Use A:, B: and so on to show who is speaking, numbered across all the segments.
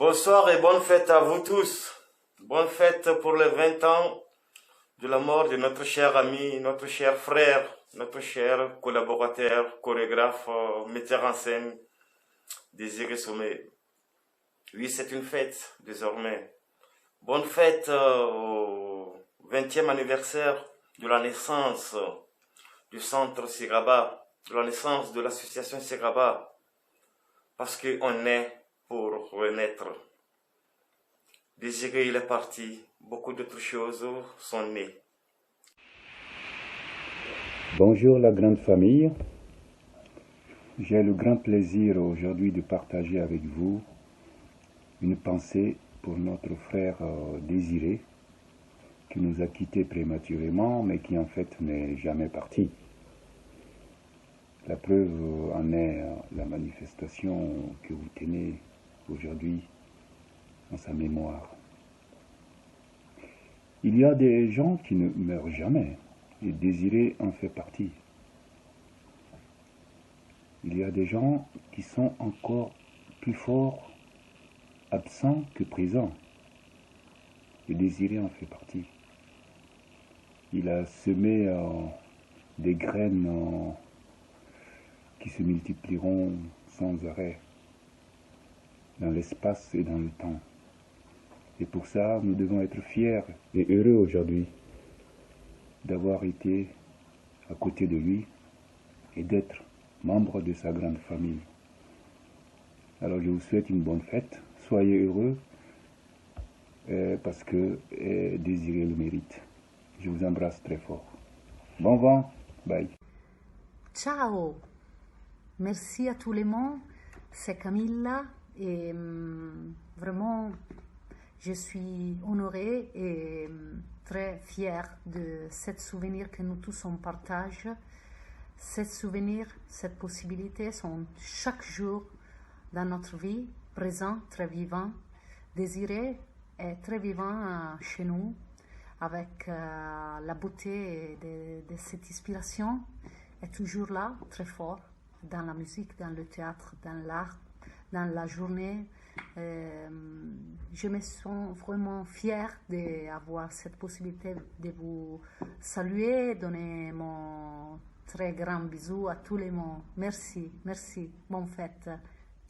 A: Bonsoir et bonne fête à vous tous. Bonne fête pour les 20 ans de la mort de notre cher ami, notre cher frère, notre cher collaborateur, chorégraphe, metteur en scène, Désiré Sommet. Oui, c'est une fête désormais. Bonne fête au 20e anniversaire de la naissance du centre Siraba, de la naissance de l'association Siraba, parce qu'on est pour renaître. Désiré, il est parti, beaucoup d'autres choses sont nées.
B: Bonjour la grande famille, j'ai le grand plaisir aujourd'hui de partager avec vous une pensée pour notre frère Désiré, qui nous a quittés prématurément, mais qui en fait n'est jamais parti. La preuve en est la manifestation que vous tenez aujourd'hui en sa mémoire. Il y a des gens qui ne meurent jamais, et Désiré en fait partie. Il y a des gens qui sont encore plus forts, absents que présents, et Désiré en fait partie. Il a semé des graines qui se multiplieront sans arrêt dans l'espace et dans le temps. Et pour ça, nous devons être fiers et heureux aujourd'hui d'avoir été à côté de lui et d'être membre de sa grande famille. Alors je vous souhaite une bonne fête, soyez heureux parce que Désiré le mérite. Je vous embrasse très fort. Bon vent, bye.
C: Ciao, merci à tout le monde, c'est Camilla et vraiment je suis honorée et très fière de ce souvenir que nous tous on partage. Ces souvenirs, cette possibilité sont chaque jour dans notre vie, présent, très vivant. Désiré est très vivant chez nous, avec la beauté de cette inspiration, est toujours là, très fort, dans la musique, dans le théâtre, dans l'art, dans la journée. Je me sens vraiment fière d'avoir cette possibilité de vous saluer, donner mon très grand bisou à tout le monde. Merci, merci, bonne fête.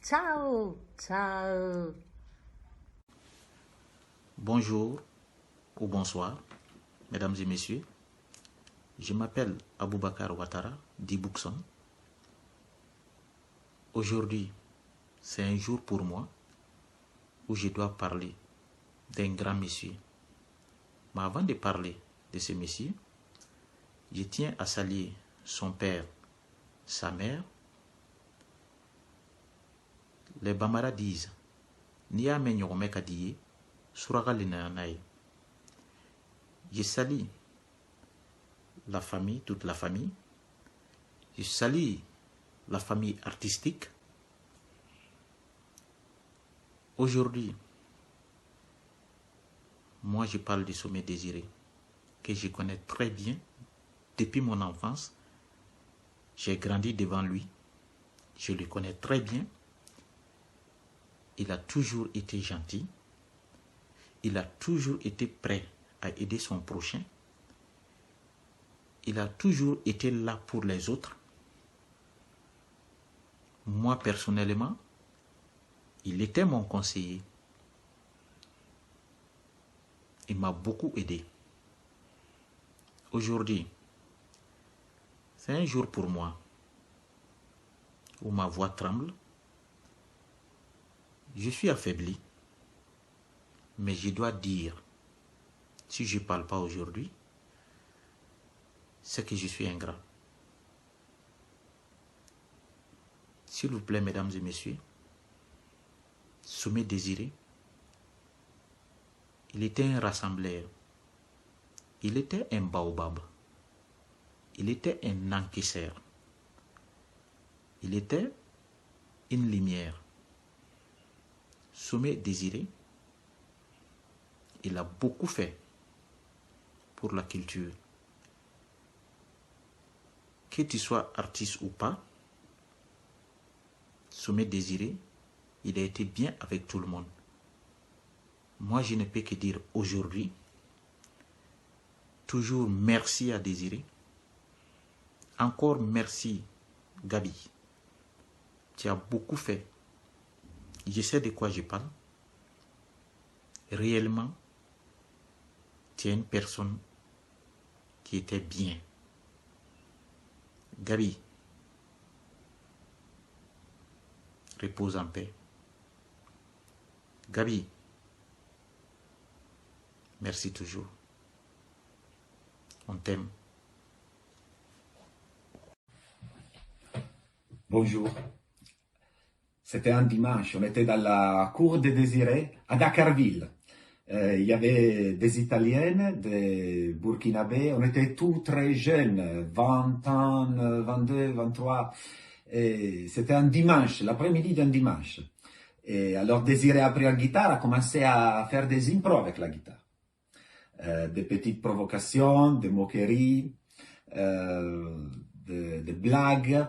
C: Ciao, ciao.
D: Bonjour ou bonsoir, mesdames et messieurs. Je m'appelle Aboubakar Ouattara, dit Boukson. Aujourd'hui, c'est un jour pour moi où je dois parler d'un grand monsieur. Mais avant de parler de ce monsieur, je tiens à saluer son père, sa mère. Les Bambara disent Nia Menyome Kadiye, Suraga Linanaï. Je salue la famille, toute la famille. Je salue la famille artistique. Aujourd'hui, moi je parle du Sommet Désiré, que je connais très bien depuis mon enfance. J'ai grandi devant lui, je le connais très bien. Il a toujours été gentil, il a toujours été prêt à aider son prochain, il a toujours été là pour les autres. Moi personnellement, il était mon conseiller. Il m'a beaucoup aidé. Aujourd'hui, c'est un jour pour moi où ma voix tremble. Je suis affaibli. Mais je dois dire, si je ne parle pas aujourd'hui, c'est que je suis ingrat. S'il vous plaît, mesdames et messieurs, Sommet Désiré, il était un rassembleur, il était un baobab, il était un encaisseur, il était une lumière. Sommet Désiré, il a beaucoup fait pour la culture. Que tu sois artiste ou pas, Sommet Désiré, il a été bien avec tout le monde. moi je ne peux que dire aujourd'hui, toujours merci à Désiré. Encore merci Gabi. Tu as beaucoup fait. Je sais de quoi je parle. Réellement, tu es une personne qui était bien. Gabi, repose en paix. Gabi, merci toujours. On t'aime.
E: Bonjour. C'était un dimanche, on était dans la cour de Désiré à Dakarville. Il y avait des Italiennes, des Burkinabés, on était tous très jeunes, 20 ans, 22, 23. C'était un dimanche, l'après-midi d'un dimanche. Et alors Désiré a pris la guitare, a commencé à faire des impros avec la guitare. Des petites provocations, des moqueries, des blagues.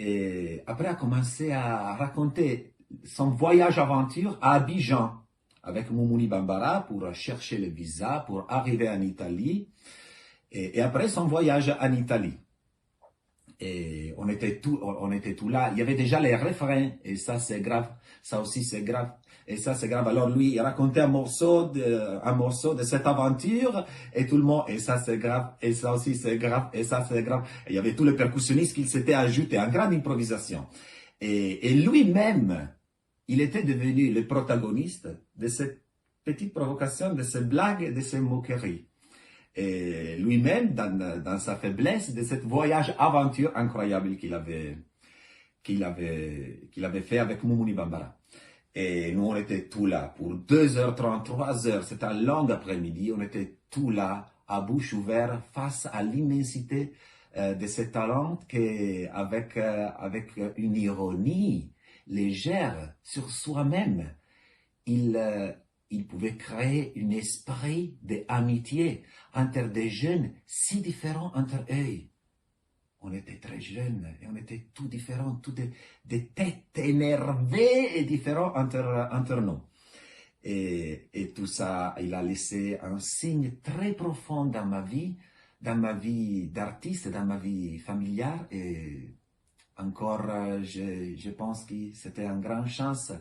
E: Et après, a commencé à raconter son voyage aventure à Abidjan avec Moumouni Bambara pour chercher le visa, pour arriver en Italie. Et après, son voyage en Italie. Et on était tout là. Il y avait déjà les refrains. Et ça, c'est grave. Ça aussi, c'est grave. Et ça, c'est grave. Alors, lui, il racontait un morceau de cette aventure. Et tout le monde, et ça, c'est grave. Et ça aussi, c'est grave. Et ça, c'est grave. Et il y avait tous les percussionnistes qui s'étaient ajoutés en grande improvisation. Et lui-même, il était devenu le protagoniste de cette petite provocation, de ces blagues et de ces moqueries. Et lui-même, dans sa faiblesse, de ce voyage aventure incroyable qu'il avait fait avec Moumouni Bambara. Et nous, on était tous là pour 2h30, 3h. C'était un long après-midi. On était tous là, à bouche ouverte, face à l'immensité de ce talent avec une ironie légère sur soi-même, il pouvait créer un esprit d'amitié entre des jeunes si différents entre eux. On était très jeunes et on était tous différents, tous des têtes énervées et différents entre nous. Et tout ça, il a laissé un signe très profond dans ma vie d'artiste, dans ma vie familiale. Et encore, je pense que c'était une grande chance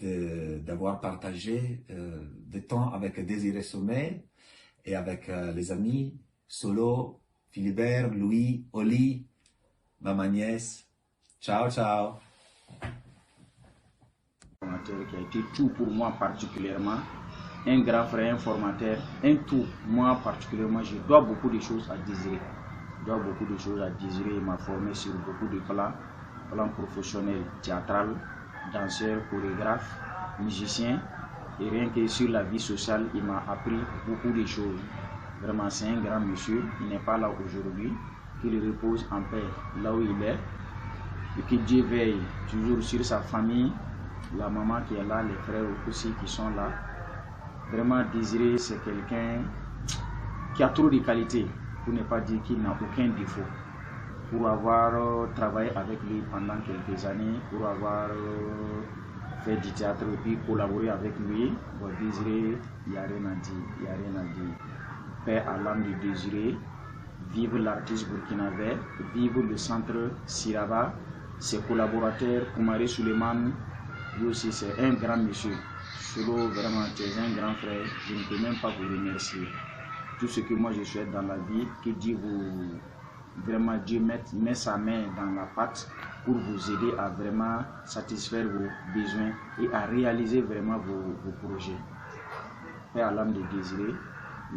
E: d'avoir partagé des temps avec Désiré Sommet et avec les amis Solo, Philibert, Louis, Oli, ma nièce. Ciao, ciao.
F: Qui a été tout pour moi particulièrement, un grand frère, un formateur, un tout. Moi particulièrement, je dois beaucoup de choses à Désiré. Il m'a formé sur beaucoup de plans professionnels, théâtral, danseur, chorégraphe, musicien. Et rien que sur la vie sociale, il m'a appris beaucoup de choses. Vraiment, c'est un grand monsieur. Il n'est pas là aujourd'hui. Qu'il repose en paix là où il est. Et que Dieu veille toujours sur sa famille, la maman qui est là, les frères aussi qui sont là. Vraiment, Désiré, c'est quelqu'un qui a trop de qualités, pour ne pas dire qu'il n'a aucun défaut. Pour avoir travaillé avec lui pendant quelques années, pour avoir fait du théâtre et puis collaborer avec lui, bon, Désiré, il n'y a rien à dire. Paix à l'âme de Désiré, vive l'artiste burkinabé, vive le centre Siraba, ses collaborateurs, Koumari Suleiman, lui aussi c'est un grand monsieur. Solo, vraiment, tu es un grand frère, je ne peux même pas vous remercier. Tout ce que moi je souhaite dans la vie, que Dieu met sa main dans la pâte pour vous aider à vraiment satisfaire vos besoins et à réaliser vraiment vos projets. Paix à l'âme de Désiré,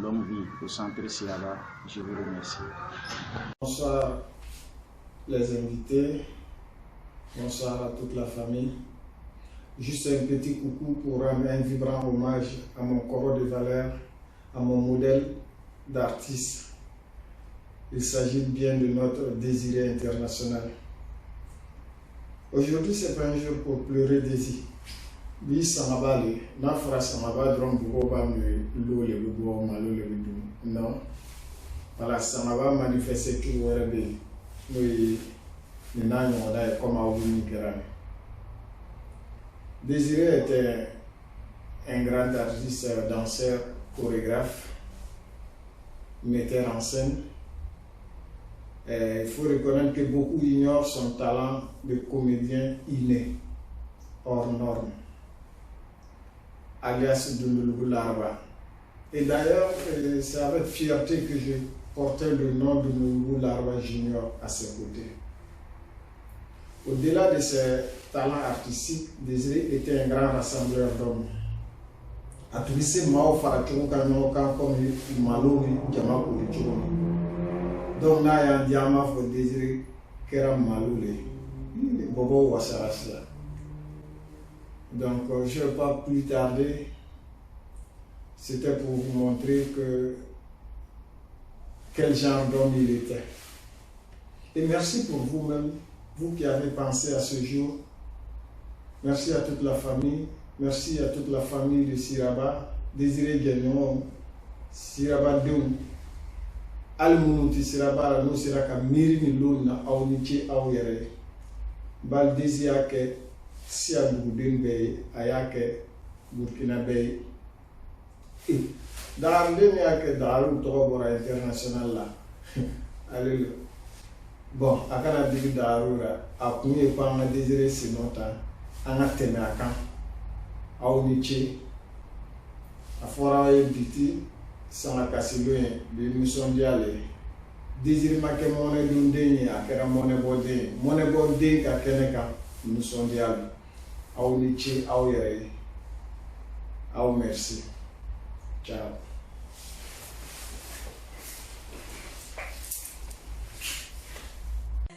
F: longue vie au centre Siraba, je vous remercie.
G: Bonsoir les invités, bonsoir à toute la famille. Juste un petit coucou pour rendre un vibrant hommage à mon corps de valeur, à mon modèle d'artiste. Il s'agit bien de notre Désiré international. Aujourd'hui, ce n'est pas un jour pour pleurer Désir. Bi samaba le, n'a fera samaba dron bugo ba me lo le bugo malo le bugo. Non. Voilà, samaba manifeste ki wore be. Oui, ni na nyo da comme a wuni grane. Désiré était un grand artiste, danseur, chorégraphe, metteur en scène. Il faut reconnaître que beaucoup ignorent son talent de comédien inné, hors norme, alias Doumboulougou Larba. Et d'ailleurs, c'est avec fierté que je portais le nom de Doumboulougou Larba Junior à ses côtés. Au-delà de ses talents artistiques, Désiré était un grand rassembleur d'hommes. A tout ce mao fara cogo ka ɲɔgɔn kan comme malo ni jama kori cogo min. Donc n'a y'an di an b'a fɔ Désiré kɛra malo le ye. Bɔbɔ wasara sisan. Donc je ne vais pas plus tarder. C'était pour vous montrer quel genre d'homme il était. Et merci pour vous-même, vous qui avez pensé à ce jour. Merci à toute la famille. Merci à toute la famille de Siraba. Désiré Gagnon, Siraba Deum. Al-Mouti Siraba, nous sera ka miri ni luna au nichi au yere. Bal Désiré ke Sia Boudin Bey, Ayake, Burkina Bey. Dans le que dans le Togo international là. Allez. Bon, à kana digi Darura, à Kouye Panga Désiré Sinota, en a tenu à Kan. Aoniche, a fora biti sans la cassilloin, l'émission diale. Désiré ma que mon est à kera mon bondé, qu'à Keneka, nous sommes diable. Aoniche, Aoyere, Ao merci. Ciao.